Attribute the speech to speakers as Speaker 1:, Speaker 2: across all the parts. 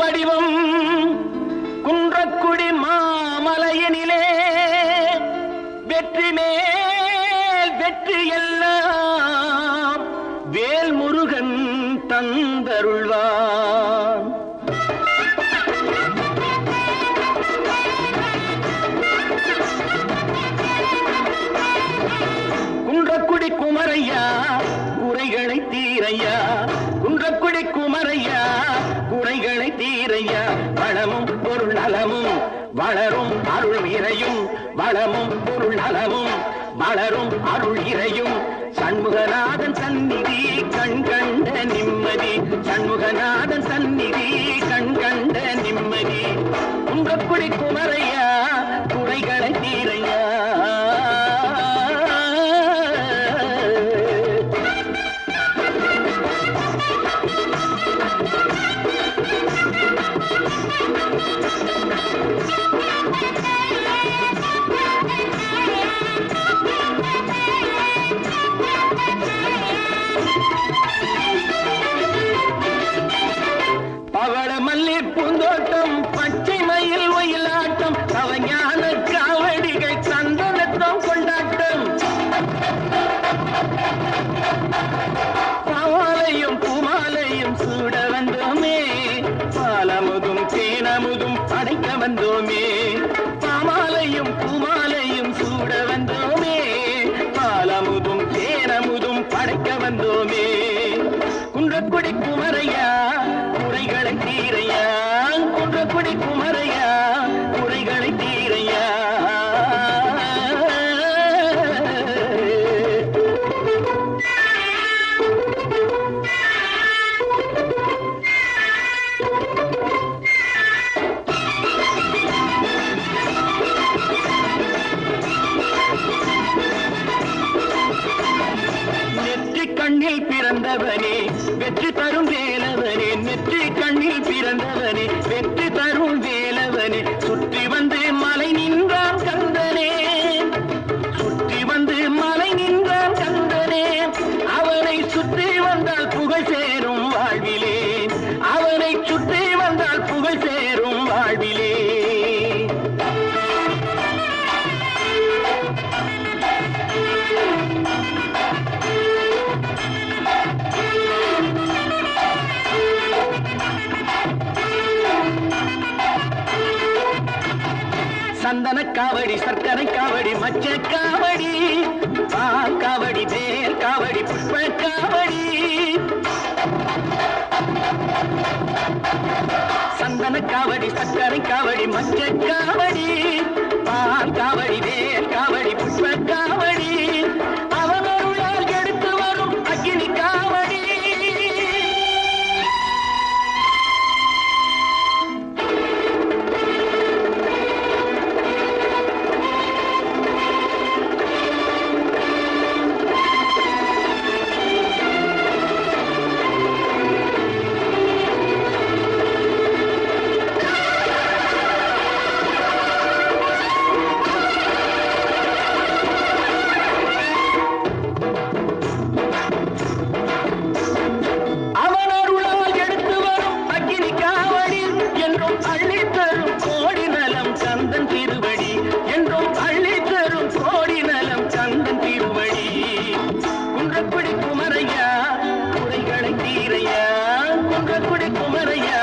Speaker 1: வடிவம் குன்றக்குடி மாமலையினிலே வெற்றி மேல் வெற்றி எல்லாம் வேல் முருகன் தந்தருள்வான். குன்றக்குடி குமரையா குறைகளை தீரையா, குன்றக்குடி குமரையா குறைகளை தீரையா. வளமும் பொருள் நலமும் வளரும் அருள் இறையும், வளமும் பொருள் நலமும் வளரும் அருள் இறையும். சண்முகநாதன் சந்நிதி கண் கண்ட நிம்மதி, சண்முகநாதன் சந்நிதி கண் கண்ட நிம்மதி. குன்றக்குடி குமரையா குறைகளை தீரையா. பூந்தோட்டம் பச்சை மயில் ஒயிலாட்டம் கவஞான காவடிகள் சந்தனத்தம் கொண்டாட்டம். பாவாலையும் பூமாலையும் சூட வந்தோமே, பாலமுதும் தேனமுதும் அடைக்க வந்தோமே. பாமாலையும் பூமாலையும் சூட வந்தோமே, பாலமுதும் தேனமுதும் படைக்க வந்தோமே. குன்றக்குடி குமரையா குறைகளை தீரையா, குன்றக்குடி குமரையா குறைகளை தீரையா. நெற்றி கண்ணில் பிறந்தவனே வெற்றி தரும் வேலவனே, நெற்றி கண்ணில் பிறந்தவனே வெற்றி தரும் வேலவனே. சுற்றி வந்து மலை நின்றான் கந்தனே, சுற்றி வந்து மலை நின்றான் கந்தனே. அவனை சுற்றி வந்தால் புகழ் சேரும் வாழ்விலே, அவனை சுற்றி வந்தால் புகழ் சேரும் வாழ்விலே. சந்தன காவடி சர்க்கரை காவடி மச்ச காவடி பால் காவடி வேல் காவடி புஷ்ப காவடி. சந்தன காவடி சர்க்கரை காவடி மச்ச காவடி பால் காவடி வேல் காவடி புஷ்ப காவடி. அவனருளால் எடுத்து வரும் அக்கினி காவடி. குன்றக்குடி குமரையா குறைகளை தீரையா, குன்றக்குடி குமரையா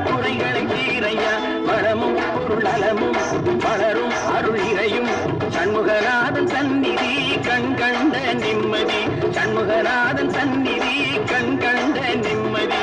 Speaker 1: குறைகளை தீரையா. வளமும் பொருள் நலமும் வளரும் அருள் இறையும். சண்முகநாதன் சந்நிதி கண் கண்ட நிம்மதி, சண்முகநாதன் சந்நிதி கண் கண்ட நிம்மதி.